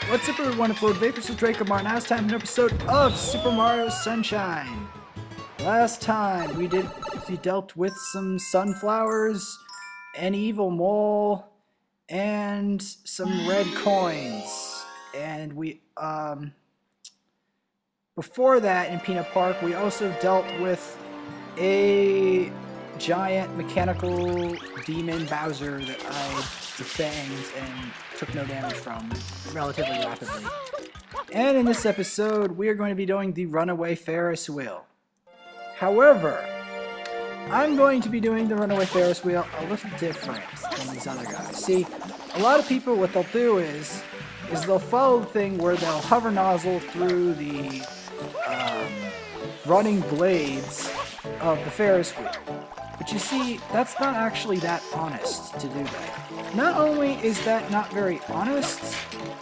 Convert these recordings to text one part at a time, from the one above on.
What's up everyone, it's Lord Vapors with Draco Martin. Last time an episode of Super Mario Sunshine. Last time we dealt with some sunflowers, an evil mole, and some red coins. And we before that in Peanut Park we also dealt with a giant mechanical demon Bowser that I defanged and took no damage from relatively rapidly. And in this episode, we are going to be doing the Runaway Ferris wheel. However, I'm going to be doing the Runaway Ferris wheel a little different than these other guys. See, a lot of people, what they'll do is they'll follow the thing where they'll hover nozzle through the running blades of the Ferris wheel. But you see, that's not actually that honest to do that. Not only is that not very honest,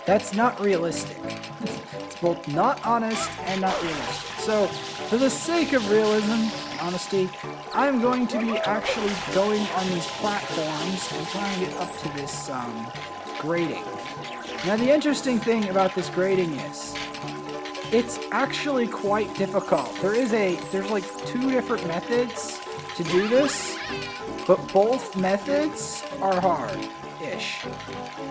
that's not realistic. It's both not honest and not realistic. So, for the sake of realism and honesty, I'm going to be actually going on these platforms and trying to get up to this grating. Now, the interesting thing about this grating is, it's actually quite difficult. There's like two different methods to do this, but both methods are hard-ish.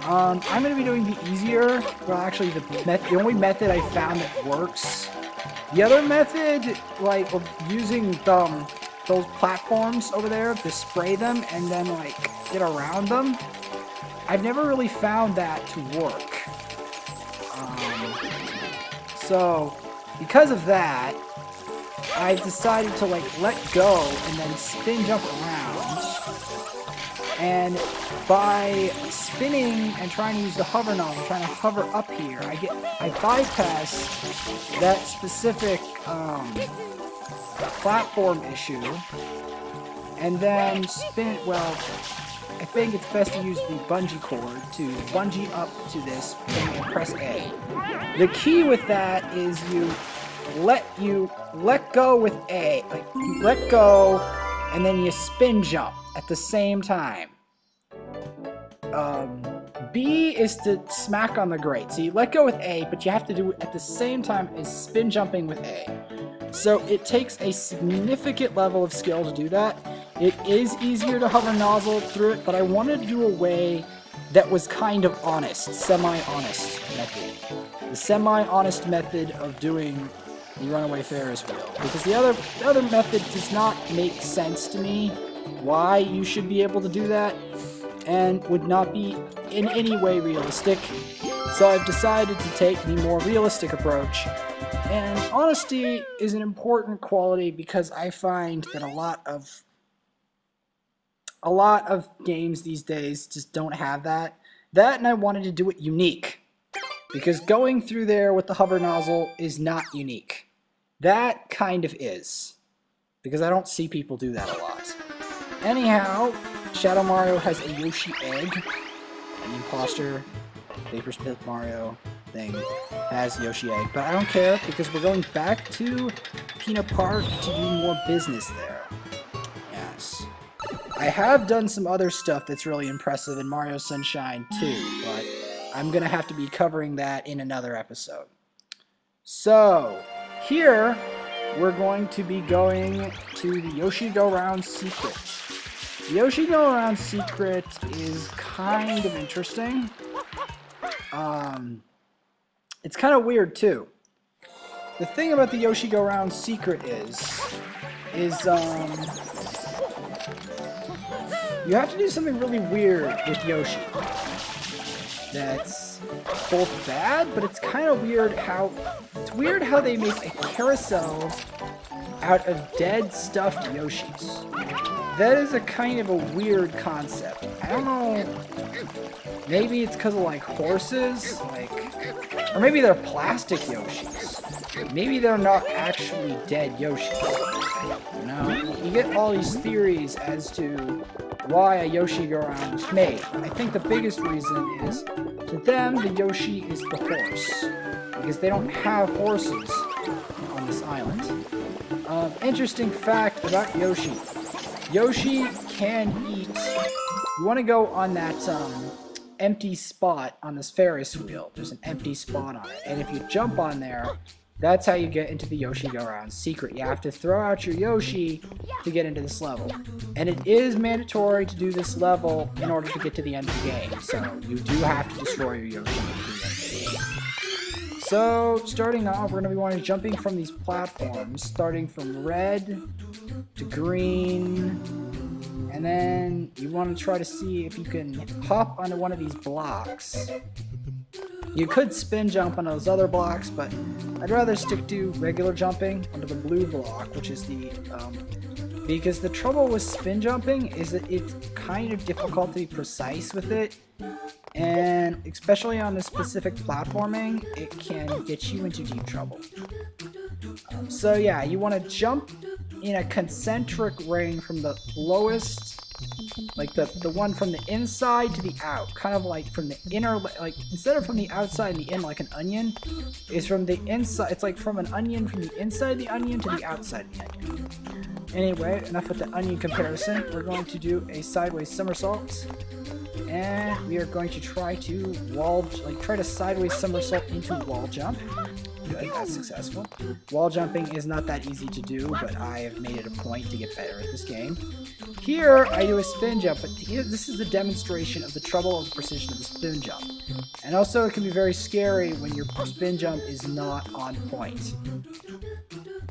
I'm going to be doing the easier, well actually the only method I found that works. The other method, like of using those platforms over there to spray them and then like get around them, I've never really found that to work. So because of that, I've decided to like let go and then spin jump around, and by spinning and trying to use the hover nozzle, trying to hover up here, I bypass that specific platform issue, and then spin. Well, I think it's best to use the bungee cord to bungee up to this thing and press A. The key with that is you let go with A, like you let go and then you spin jump at the same time. B is to smack on the grate. So you let go with A, but you have to do it at the same time as spin jumping with A. So it takes a significant level of skill to do that. It is easier to hover nozzle through it, but I wanted to do a way that was kind of honest, semi-honest method. The semi-honest method of doing the Runaway Ferris wheel, because the other method does not make sense to me why you should be able to do that, and would not be in any way realistic. So I've decided to take the more realistic approach, and honesty is an important quality because I find that a lot of games these days just don't have that. And I wanted to do it unique, because going through there with the hover nozzle is not unique. That kind of is, because I don't see people do that a lot. Anyhow, Shadow Mario has a Yoshi egg. The imposter Vapor Spit Mario thing has Yoshi egg, but I don't care because we're going back to Peanut Park to do more business there. Yes. I have done some other stuff that's really impressive in Mario Sunshine too, but I'm gonna have to be covering that in another episode. So, here, we're going to be going to the Yoshi Go Round Secret. The Yoshi Go Round Secret is kind of interesting. It's kind of weird too. The thing about the Yoshi Go Round Secret is you have to do something really weird with Yoshi. That's both bad, but it's kind of weird how they make a carousel out of dead stuffed Yoshis. That is a kind of a weird concept. I don't know, maybe it's because of like horses, or maybe they're plastic Yoshis. Maybe they're not actually dead Yoshis. You know, you get all these theories as to why a Yoshi Go Round was made. I think the biggest reason is, to them, the Yoshi is the horse, because they don't have horses on this island. Interesting fact about Yoshi. Yoshi can eat. You want to go on that empty spot on this Ferris wheel. There's an empty spot on it. And if you jump on there, that's how you get into the Yoshi Go Around secret. You have to throw out your Yoshi to get into this level. And it is mandatory to do this level in order to get to the end of the game. So you do have to destroy your Yoshi to get to the end of the game. So starting off, we're going to be wanting jumping from these platforms, starting from red to green. And then you want to try to see if you can hop onto one of these blocks. You could spin jump on those other blocks, but I'd rather stick to regular jumping onto the blue block, which is the, because the trouble with spin jumping is that it's kind of difficult to be precise with it, and especially on this specific platforming, it can get you into deep trouble. So yeah, you want to jump in a concentric ring from the lowest, like the one from the inside to the out, kind of like from the inner, like instead of from the outside and the in like an onion, is from the inside. It's like from an onion from the inside of the onion to the outside of the onion. Anyway, enough with the onion comparison. We're going to do a sideways somersault, and we are going to try to try to sideways somersault into wall jump. Good, that's successful. Wall jumping is not that easy to do, but I have made it a point to get better at this game. Here, I do a spin jump, but here, this is the demonstration of the trouble of the precision of the spin jump. And also, it can be very scary when your spin jump is not on point.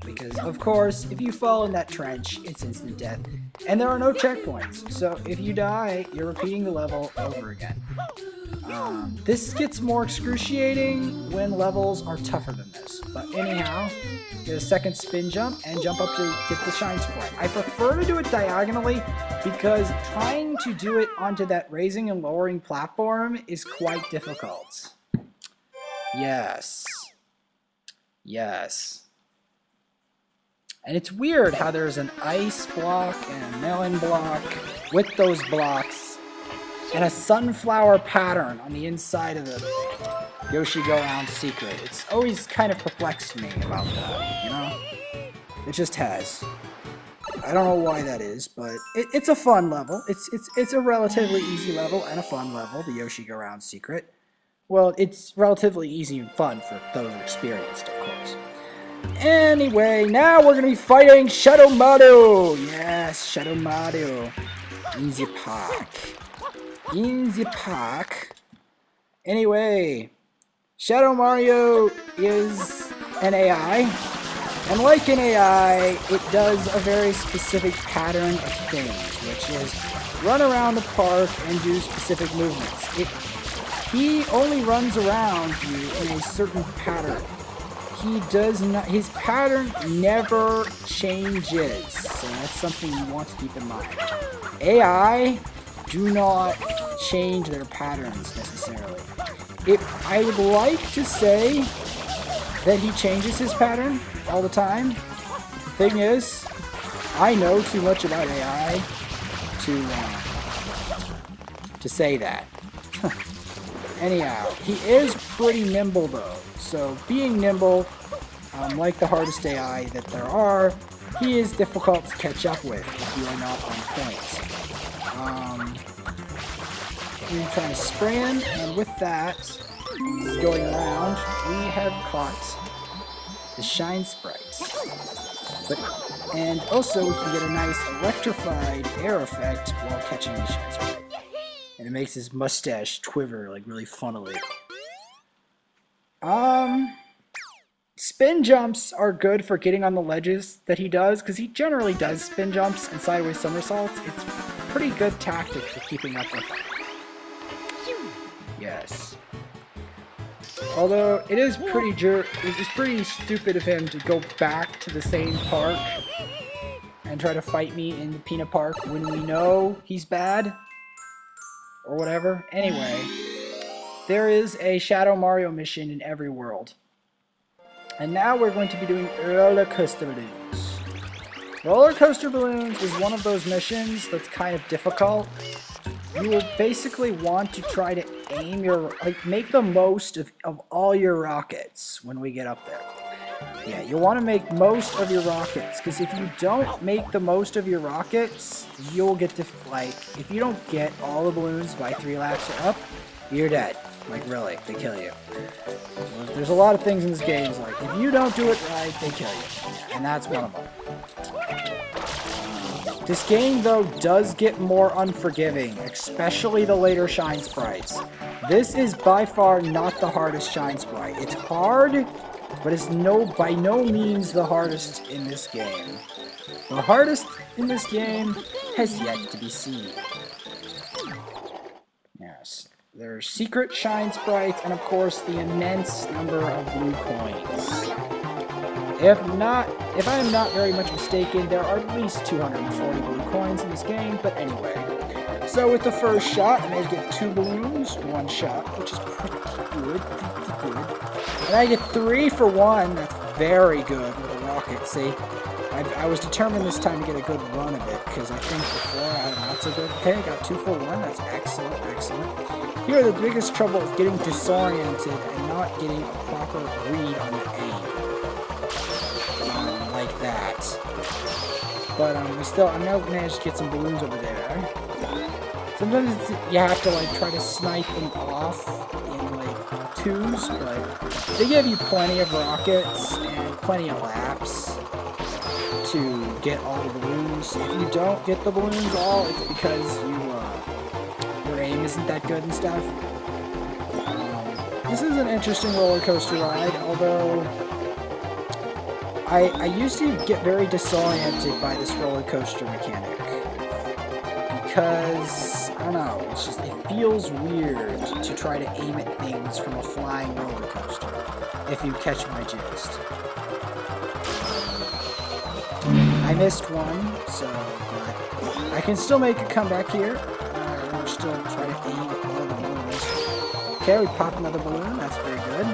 Because, of course, if you fall in that trench, it's instant death. And there are no checkpoints, so if you die, you're repeating the level over again. This gets more excruciating when levels are tougher than this. But anyhow, get a second spin jump and jump up to get the shine sprite. I prefer to do it diagonally because trying to do it onto that raising and lowering platform is quite difficult. Yes. Yes. And it's weird how there's an ice block and a melon block with those blocks and a sunflower pattern on the inside of the Yoshi Go Around secret. It's always kind of perplexed me about that, you know? It just has. I don't know why that is, but it's a fun level. It's a relatively easy level and a fun level, the Yoshi Go Around secret. Well, it's relatively easy and fun for those who are experienced, of course. Anyway, now we're gonna be fighting Shadow Mario. Yes, Shadow Mario in the park. In the park. Anyway, Shadow Mario is an AI, and like an AI, it does a very specific pattern of things, which is run around the park and do specific movements. He only runs around you in a certain pattern. He does not, his pattern never changes, so that's something you want to keep in mind. AI do not change their patterns necessarily. I would like to say that he changes his pattern all the time. The thing is, I know too much about AI to say that. Anyhow, he is pretty nimble though. So being nimble, like the hardest AI that there are, he is difficult to catch up with if you are not on point. We're trying to spray him, and with that, going around, we have caught the shine sprite. And also we can get a nice electrified air effect while catching the shine sprite. And it makes his mustache quiver like really funnily. Spin jumps are good for getting on the ledges that he does, because he generally does spin jumps and sideways somersaults. It's pretty good tactic for keeping up with him. Yes. Although it is pretty stupid of him to go back to the same park and try to fight me in the Peanut Park when we know he's bad. Or whatever. Anyway, there is a Shadow Mario mission in every world. And now we're going to be doing Roller Coaster Balloons. Roller Coaster Balloons is one of those missions that's kind of difficult. You will basically want to try to aim make the most of all your rockets when we get up there. Yeah, you'll want to make most of your rockets, because if you don't make the most of your rockets, you'll get to, if you don't get all the balloons by 3 laps or up, you're dead. Like, really, they kill you. There's a lot of things in this game, like, if you don't do it right, they kill you. And that's one of them. This game, though, does get more unforgiving, especially the later Shine Sprites. This is by far not the hardest Shine Sprite. It's hard, but it's by no means the hardest in this game. The hardest in this game has yet to be seen. Yes. There's secret Shine Sprites, and of course the immense number of blue coins. If I am not very much mistaken, there are at least 240 blue coins in this game, but anyway. So with the first shot, I managed to get 2 balloons, 1 shot, which is pretty good. And I get 3 for 1, that's very good with a rocket. See, I was determined this time to get a good run of it, because I think before I had not so good. Okay, I got 2 for 1, that's excellent, excellent. Here, the biggest trouble is getting disoriented and not getting a proper read on the aim. Like that. But I managed to get some balloons over there. Sometimes you have to like try to snipe them off in like 2s, but they give you plenty of rockets and plenty of laps to get all the balloons. If you don't get the balloons all, it's because your aim isn't that good and stuff. This is an interesting roller coaster ride, although I used to get very disoriented by this roller coaster mechanic because, I don't know, it feels weird to try to aim at things from a flying roller coaster, if you catch my gist. I missed one, so but I can still make a comeback here. I'll still try to aim at one of the balloons. Okay, we pop another balloon, that's very good.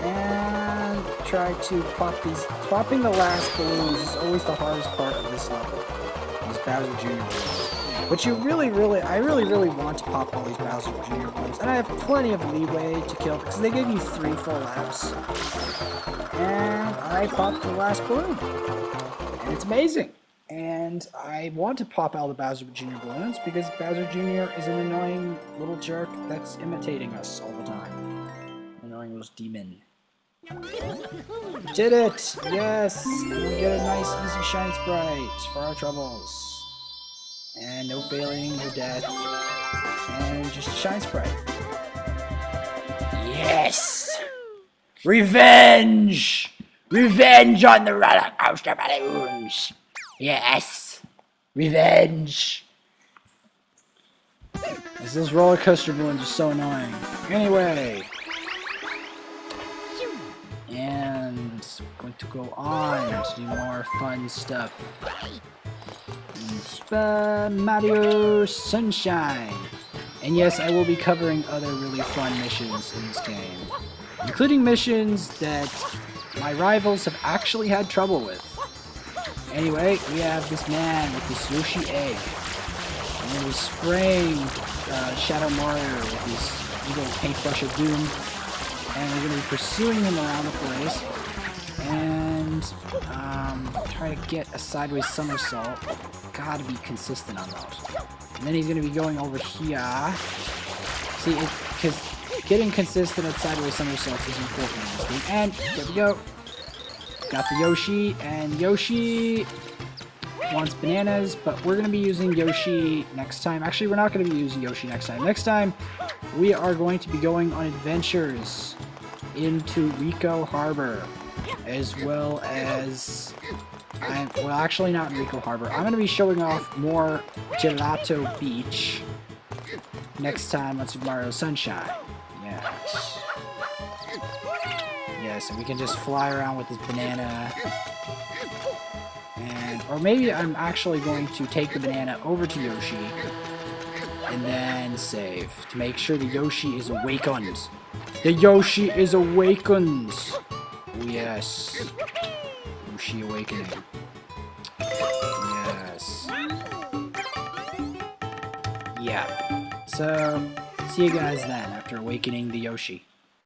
And try to pop these. Popping the last balloons is always the hardest part of this level. These Bowser Jr. balloons. But I really want to pop all these Bowser Jr. balloons. And I have plenty of leeway to kill because they give you 3 full laps. And I popped the last balloon. And it's amazing. And I want to pop all the Bowser Jr. balloons because Bowser Jr. is an annoying little jerk that's imitating us all the time. Annoying little demon. Did it! Yes! And we get a nice easy Shine Sprite for our troubles. And no failing, no death. And just a Shine Sprite. Yes! Revenge! Revenge on the roller coaster balloons! Yes! Revenge! Those roller coaster balloons are so annoying. Anyway. And going to go on to do more fun stuff. Super Mario Sunshine. And yes, I will be covering other really fun missions in this game, including missions that my rivals have actually had trouble with. Anyway, we have this man with this Yoshi egg. And he's spraying Shadow Mario with his evil paintbrush of doom. And we're going to be pursuing him around the place. And try to get a sideways somersault. Gotta be consistent on those. And then he's going to be going over here. See, because getting consistent at sideways somersaults is important in this game. And there we go. Got the Yoshi, and Yoshi wants bananas, but we're going to be using Yoshi next time. Actually, we're not going to be using Yoshi next time. Next time, we are going to be going on adventures into Rico Harbor, as well as... well, actually not in Rico Harbor. I'm going to be showing off more Gelato Beach next time on Super Mario Sunshine. Yes. Yes, and we can just fly around with this banana. And, or maybe I'm actually going to take the banana over to Yoshi and then save to make sure the Yoshi is awakened. The Yoshi is awakened! Oh, yes. Yoshi awakening. Yes. Yeah. So, see you guys then after awakening the Yoshi.